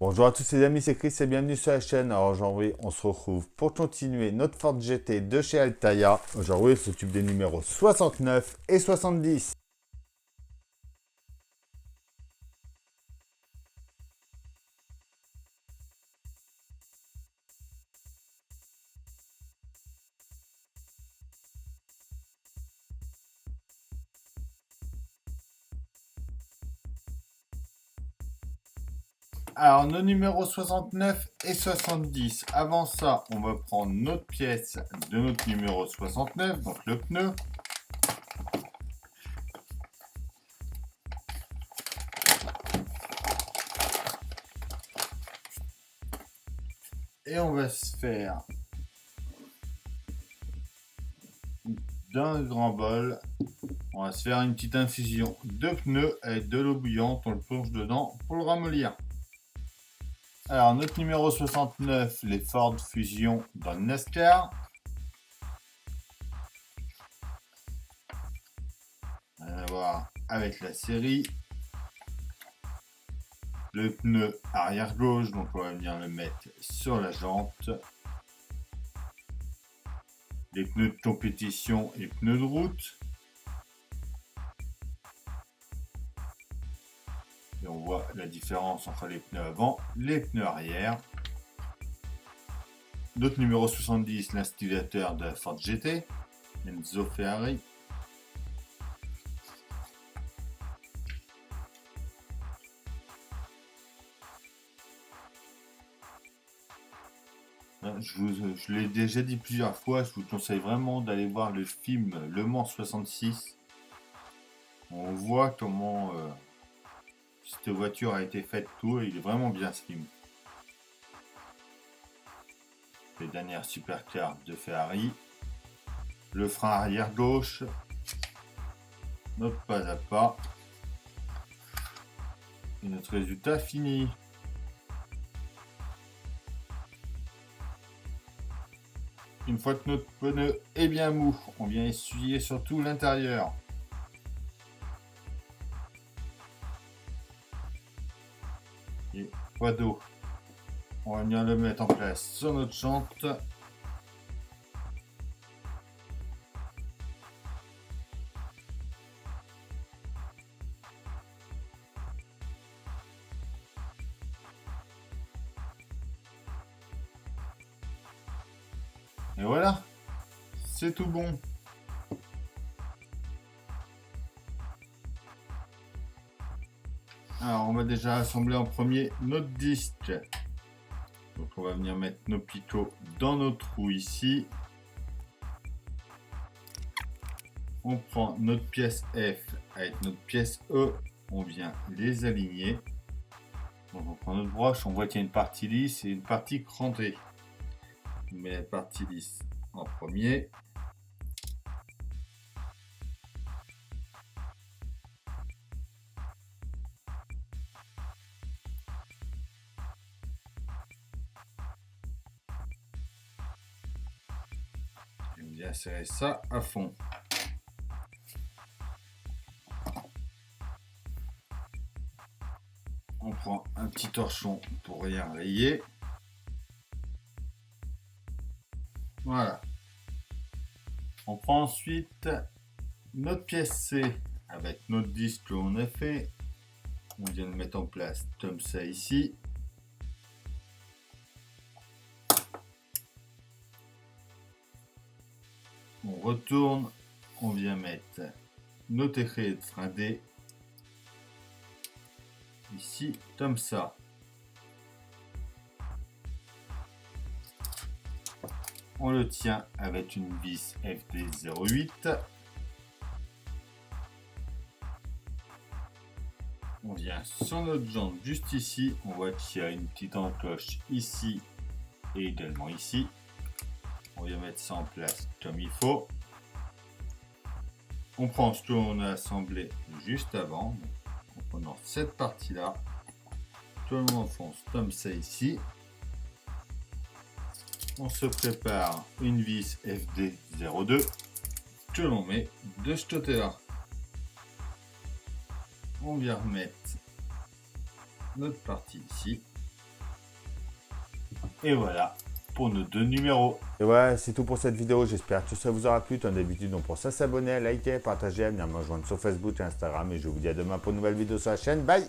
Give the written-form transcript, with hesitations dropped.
Bonjour à tous les amis, c'est Chris et bienvenue sur la chaîne. Alors aujourd'hui, on se retrouve pour continuer notre Ford GT de chez Altaïa. Aujourd'hui, on s'occupe des numéros 69 et 70. Alors, nos numéros 69 et 70. Avant ça, on va prendre notre pièce de notre numéro 69, donc le pneu. Et on va se faire d'un grand bol, on va se faire une petite infusion de pneus avec de l'eau bouillante. On le plonge dedans pour le ramollir. Alors, notre numéro 69, les Ford Fusion dans le NASCAR. Rien à voir avec la série. Le pneu arrière gauche, donc on va venir le mettre sur la jante. Les pneus de compétition et pneus de route. Et on voit la différence entre les pneus avant et les pneus arrière. Notre numéro 70, l'instillateur de la Ford GT, Enzo Ferrari. Je l'ai déjà dit plusieurs fois, je vous conseille vraiment d'aller voir le film Le Mans 66. On voit comment cette voiture a été faite, tout, et il est vraiment bien ce film. Les dernières supercars de Ferrari. Le frein arrière gauche. Notre pas à pas. Et notre résultat fini. Une fois que notre pneu est bien mou, on vient essuyer surtout l'intérieur. Et pas d'eau. On va venir le mettre en place sur notre jante. Et voilà, c'est tout bon. Alors, on va déjà assembler en premier notre disque. Donc, on va venir mettre nos picots dans nos trous ici. On prend notre pièce F avec notre pièce E. On vient les aligner. Donc, on prend notre broche. On voit qu'il y a une partie lisse et une partie crantée. On met la partie lisse en premier. Et bien serrer ça à fond. On prend un petit torchon pour rien rayer. Voilà. On prend ensuite notre pièce C avec notre disque qu'on a fait. On vient le mettre en place comme ça ici. On retourne. On vient mettre notre écrit de frein D ici comme ça. On le tient avec une vis FD08. On vient sur notre jante juste ici. On voit qu'il y a une petite encoche ici et également ici. On vient mettre ça en place comme il faut. On prend ce qu'on a assemblé juste avant. En prenant cette partie-là, que l'on enfonce comme ça ici. On se prépare une vis FD02 que l'on met de ce côté-là. On vient remettre notre partie ici. Et voilà pour nos 2 numéros. Et voilà, c'est tout pour cette vidéo. J'espère que ça vous aura plu. Comme d'habitude, on pense à s'abonner, à liker, à partager, à venir me rejoindre sur Facebook et Instagram. Et je vous dis à demain pour une nouvelle vidéo sur la chaîne. Bye!